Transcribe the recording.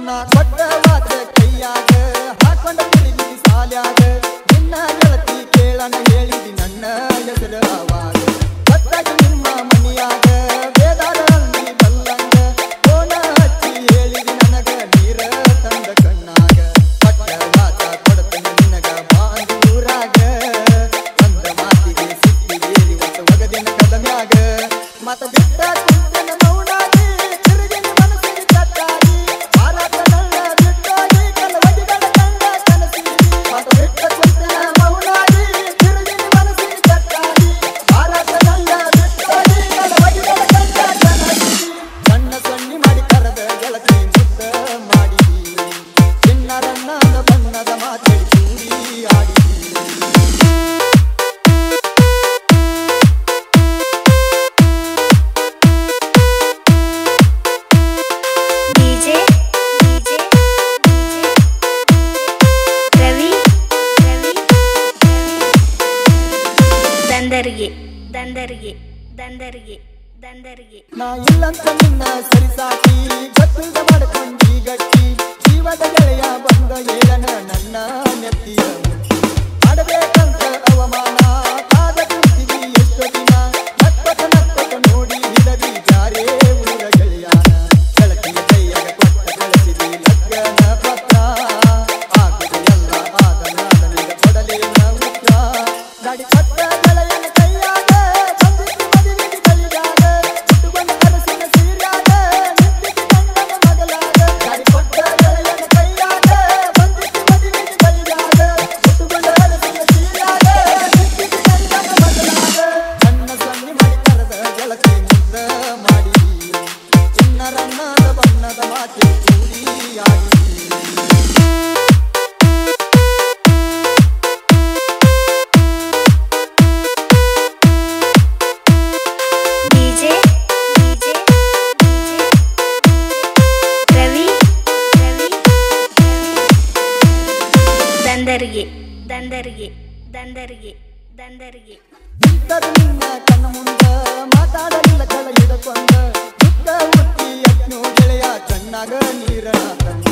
ನಾ ಕೊಟ್ಟವಾದ ಕೈಯಾಗ ಹಾಕೊಂಡ ತಿರುಗಿ ಸಾಲ್ಯಾಗ ನಿನ್ನ ಗೆಳತಿ ಕೇಳನ ಹೇಳಿದಿ ನನ್ನ ಹೆಸರು ಅವಾಗ ಗೊತ್ತಾಗಿ ನಿಮ್ಮ ಮನಿಯಾಗ ಬೇದಾರಲ್ಲಿ ಬಲ್ಲಂಗ ಕೋಣ ಹಚ್ಚಿ ಹೇಳಿದಿ ನನಗ ನೀರ ತಂದ ಕಣ್ಣಾಗ ಕೊಟ್ಟವಾದ ಕೊಡತನ ನಿನಗ ಬಾಂಧೂರಾಗ ಅಂದ ಮಾತಿಗೆ ಸಿಕ್ಕಿಗೇರಿ ಹೊಸ ಒಗದಿನ ಕದಮ್ಯಾಗ ಮತ ಬಿಟ್ಟ ಕುಂತನ ಮೌನಾಗಿ ತಿರುಗಿನ ಮನಸ್ಸಿಗೆ ತಟ್ಟಾಗಿ ನಾ ಇಲ್ಲಂತ ನಿನ್ನ ಸರಿಸಾಕಿ ಗೊತ್ತಿಲ್ದ ಮಾಡ್ಕೊಂಡಿ ಗಟ್ಟಿ ಜೀವದ ಗೆಳೆಯ ಬಂದ ಹೇಳನ ನನ್ನ ನೆತ್ತಿಯ ಮಾಡಬೇಕಂತ ಅವಮಾನ ಕಾದ ಕುಂತಿದಿ ಎಷ್ಟೋ ದಿನ ನಕ್ಕತ ನೋಡಿ ಹಿಡದಿ ಜಾರೇ ಊರ ಗೆಳೆಯಾನ ಗೆಳತಿಯ ಕೈಯಾಗ ಕೊಟ್ಟ ಕಳಿಸಿದಿ ಲಗ್ನ ಪತ್ರ ಆಗುದು ಎಲ್ಲ ಆದ ನಾದನಿಗೆ ಕೊಡಲೇನ ಉತ್ತರ ಗಾಡಿ ಕೊಟ್ಟ ಗೆಳೆಯನ ಕೈಯಾಗ ನಿನ್ನ ಕಣ್ಣ ಮುಂದ ಮಾತಾಡಲಿಲ್ಲ ಕಳ ಹಿಡಕೊಂಡ ದುಃಖ ಹುಟ್ಟಿ ಅಗ್ನೋ ಗೆಳೆಯ ಕಣ್ಣಾಗ ನೀರನ ತಂದ